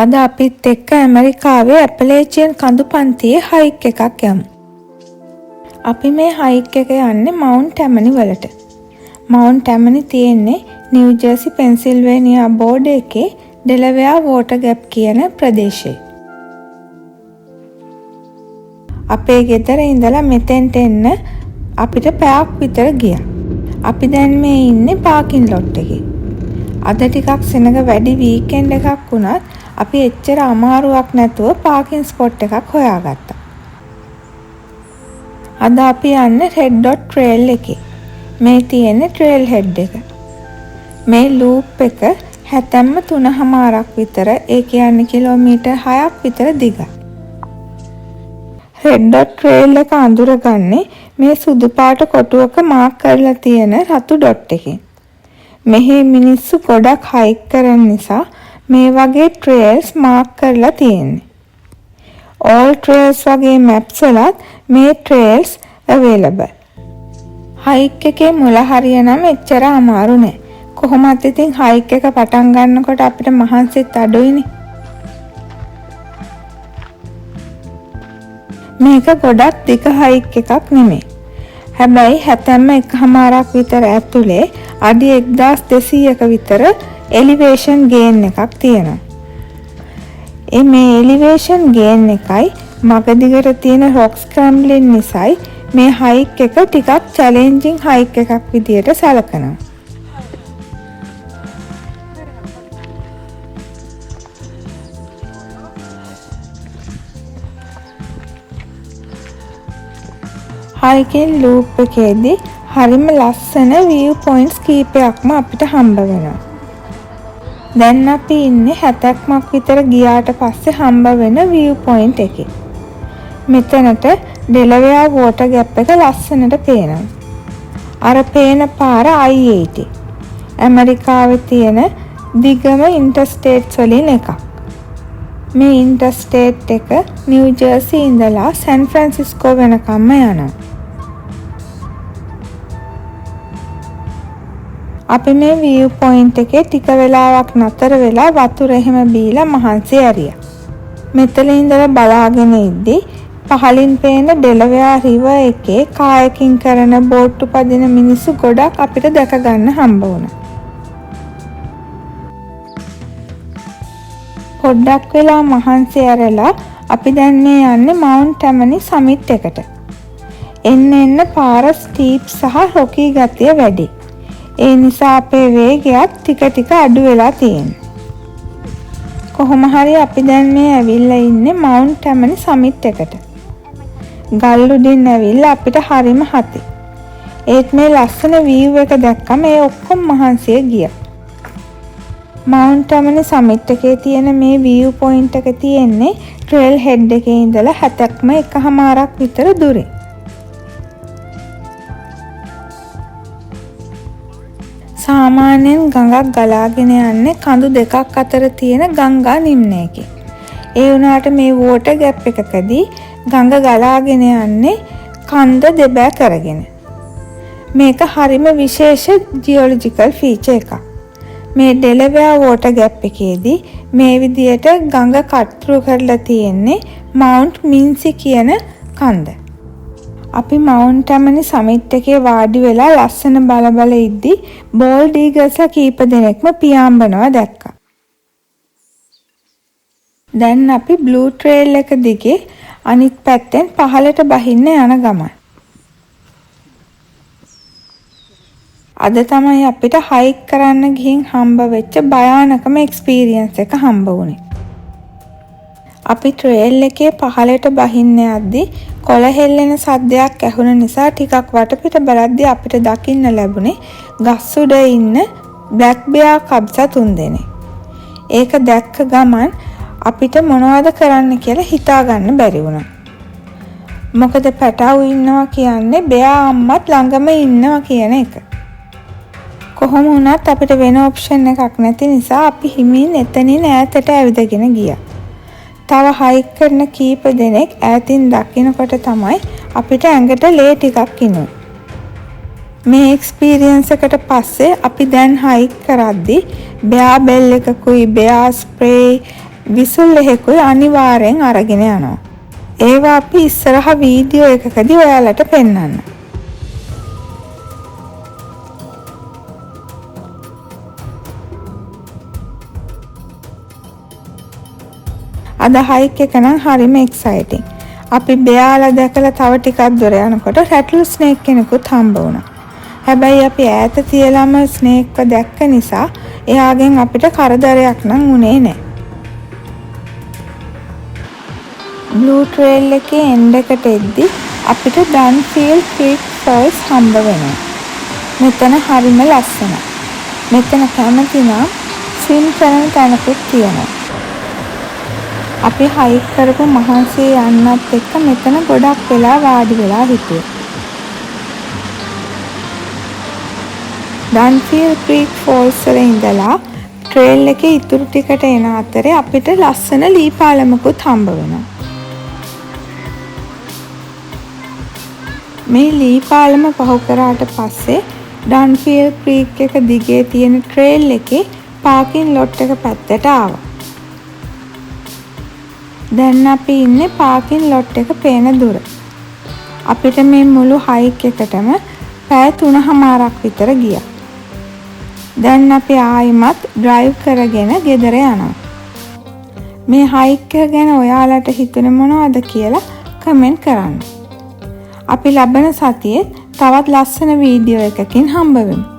අද අපිත් එක්ක ඇමරිකාවේ ඇපලේචියන් කඳු පන්තියේ හයික් එකක් යමු. අපි මේ හයික් එක යන්නේ මවුන්ට් ටැමනි වලට. මවුන්ට් ටැමනි තියෙන්නේ නිව් ජර්සි පෙන්සිල්වේනියා බෝඩර් එකේ ඩෙලවෙයාර් වෝටර් ගැප් කියන ප්‍රදේශයේ. අපේ ගෙදර ඉඳලා මෙතෙන්ට එන්න අපිට පැයක් විතර ගියා. අපි දැන් මේ ඉන්නේ පාකින් ලොට් එකේ. අද ටිකක් සෙනඟ වැඩි වීකෙන්ඩ් එකක් වුණත් අපි එච්චර අමාරුවක් නැතුව පාකින් ස්පොට් එකක් හොයාගත්තා. අද අපි යන්නේ රෙඩ් ඩොට් ට්‍රේල් එකේ. මේ තියෙන්නේ ට්‍රේල් හෙඩ් එක. මේ ලූප් එක හැතැම්ම 3.5ක් විතර, ඒ කියන්නේ කිලෝමීටර් 6ක් විතර දිගයි. රෙඩ් ඩොට් ට්‍රේල් එක අඳුරගන්නේ මේ සුදු පාට කොටුවක මාක් කරලා තියෙන රතු ඩොට් එකෙන්. මෙහි මිනිස්සු ගොඩක් හයික් කරන නිසා මේ වගේ ට්‍රේල්ස් මාක් කරලා තියෙන්නේ. all trails වගේ මැප්ස් වලත් මේ ට්‍රේල්ස් available. හයික් එකේ මුල හරියනම් එච්චර අමාරු නෑ. කොහොමත් ඉතින් හයික් එක පටන් ගන්නකොට අපිට මහන්සිත් අඩුයිනේ. මේක ගොඩක් දිග හයික් එකක් නෙමෙයි. හැබැයි හැතැම්ම 1.5ක් විතර ඇතුලේ අඩි 1200ක විතර එලිවේෂන් ගේන් එකක් තියෙනවා. මේ එලිවේෂන් ගේන් එකයි මග දිගට තියෙන රොක් ස්ක්‍රැම්බ්ලින් නිසායි මේ හයික් එක ටිකක් චැලෙන්ජින් හයික් එකක් විදියට සැලකනවා. හයිකින් ලූප් එකේදී හරිම ලස්සන view points කීපයක්ම අපිට හම්බ වෙනවා. දැන් අපි ඉන්නේ 70ක් විතර ගියාට පස්සේ හම්බ වෙන view point එකේ. මෙතනට ඩෙලවෙයාර් වෝටර් ගැප් එක ලස්සනට පේනවා. අර පේන පාර I-80. ඇමරිකාවේ තියෙන දිගම ඉන්ටර්ස්ටේට්ස් වලින් එකක්. මේ ඉන්ටර්ස්ටේට් එක නිව් ජර්සි ඉඳලා සෑන් ෆ්‍රැන්සිස්කෝ වෙනකම්ම යනවා. අපි මේ view point එකේ ටික වෙලාවක් නතර වෙලා වතුර එහෙම බීලා මහන්සි ඇරියා. මෙතන ඉඳලා බලාගෙන ඉද්දි පහලින් පේන ඩෙලවෙයාර් රිවර් එකේ කායකින් කරන බෝට්ටු පදින මිනිස්සු ගොඩක් අපිට දැක ගන්න හම්බ වුණා. පොඩ්ඩක් වෙලා මහන්සි ඇරලා අපි දැන් මේ යන්නේ මවුන්ට් ටැමනි සමිට් එකට. එන්න පාර ස්ටීප් සහ රොකී ගතිය වැඩි. ඒ නිසා අපේ වේගයත් ටික අඩු වෙලා තියෙනවා. කොහොම හරි අපි දැන් මේ ඇවිල්ලා ඉන්නේ මවුන්ට් ටැමනි සමිට් එකට. ගල් උඩින් ඇවිල්ලා අපිට හරිම හති. ඒත් මේ ලස්සන view එක දැක්කම ඒ ඔක්කොම මහන්සිය ගියා. මවුන්ට් ටැමනි සමිට් එකේ තියෙන මේ view point එක තියෙන්නේ ට්‍රේල් හෙඩ් එකේ ඉඳලා 70ක්ම 1.5ක් විතර දුරේ. සාමාන්‍යයෙන් ගඟක් ගලාගෙන යන්නේ කඳු දෙකක් අතර තියෙන ගංගා නිම්නයකින්. ඒ වුණාට මේ වෝටර් ගැප් එකකදී ගඟ ගලාගෙන යන්නේ කන්ද දෙබෑ කරගෙන. මේක හරිම විශේෂ ජියොලොජිකල් ෆීචර් එකක්. මේ ඩෙලවෙයාර් වෝටර් ගැප් එකේදී මේ විදියට ගඟ කට් ත්‍රූ කරලා තියෙන්නේ මවුන්ට් මින්සි කියන කන්ද. අපි මවුන්ට් ටැමනි සමිට් එකේ වාඩි වෙලා ලස්සන බල ඉද්දි බෝල්ඩ් ඊගල්ස්ලා කීප දෙනෙක්ම පියාඹනවා දැක්කා. දැන් අපි බ්ලූ ට්‍රේල් එක දිගේ අනිත් පැත්තෙන් පහළට බහින්න යන ගමන්. අද තමයි අපිට හයික් කරන්න ගිහින් හම්බ වෙච්ච භයානකම එක්ස්පීරියන්ස් එක හම්බ වුණේ. අපි ට්‍රේල් එකේ පහළට බහින්න යද්දි කොළ හෙල්ලෙන සද්දයක් ඇහුණ නිසා ටිකක් වටපිට බලද්දී අපිට දකින්න ලැබුණේ ගස් උඩ ඉන්න බ්ලැක් බෙයාර් කබ්සා 3 දෙනෙක්. ඒක දැක්ක ගමන් අපිට මොනවද කරන්න කියලා හිතා ගන්න බැරි වුණා. මොකද පැටවු ඉන්නවා කියන්නේ බෙයාර් අම්මත් ළඟම ඉන්නවා කියන එක. කොහොම වුණත් අපිට වෙන ඔප්ෂන් එකක් නැති නිසා අපි හිමින් එතනින් ඈතට ඇවිදගෙන ගියා. තව හයික් කරන කීප දෙනෙක් ඈතින් දකින්නකොට තමයි අපිට ඇඟට ලේ ටිකක් ඉනුනේ. මේ එක්ස්පීරියන්ස් එකට පස්සේ අපි දැන් හයික් කරද්දී බෙයාර් බෙල් එකකුයි බෙයාර් ස්ප්‍රේ විසුල් එහෙකුයි අනිවාර්යෙන් අරගෙන යනවා. ඒවා අපි ඉස්සරහ වීඩියෝ එකකදී ඔයාලට පෙන්වන්න. අද හයික් එක නම් හරිම එක්සයිටිං. අපි බෙයාලා දැකලා තව ටිකක් දුර යනකොට රැටල් ස්නේක් කෙනෙකුත් හම්බ වුණා. හැබැයි අපි ඈත තියලාම ස්නේක්ව දැක්ක නිසා එයාගෙන් අපිට කරදරයක් නම් වුණේ නැහැ. බ්ලූ ට්‍රේල් එකේ එන්ඩ් එකට එද්දි අපිට ඩන්ෆීල්ඩ් ක්‍රීක් ෆෝල්ස් හම්බ වෙනවා. මෙතන හරිම ලස්සනයි. මෙතන කැමති නම් ස්විම් කරන තැනකුත් තියෙනවා. අපි හයික් කරපු මහන්සිය යන්නත් එක්ක මෙතන ගොඩක් වෙලා වාඩි වෙලා හිටියේ. ඩන්ෆීල්ඩ් ක්‍රීක් ෆෝල්ස් වල ඉඳලා ට්‍රේල් එකේ ඉතුරු ටිකට එන අතරේ අපිට ලස්සන ලී පාලමකුත් හම්බ වෙනවා. මේ ලී පාලම පහු කරාට පස්සේ ඩන්ෆීල්ඩ් ක්‍රීක් එක දිගේ තියෙන ට්‍රේල් එකේ පාකින් ලොට් එක පැත්තට ආවා. දැන් අපි ඉන්නේ පාකින් ලොට් එක පේන දුර. අපිට මේ මුළු හයික් එකටම පැය 3:00ක් විතර ගියා. දැන් අපි ආයිමත් ඩ්‍රයිව් කරගෙන ගෙදර යනවා. මේ හයික් එක ගැන ඔයාලට හිතුනේ මොනවද කියලා කමෙන්ට් කරන්න. අපි ලබන සතියේ තවත් ලස්සන වීඩියෝ එකකින් හම්බ වෙමු.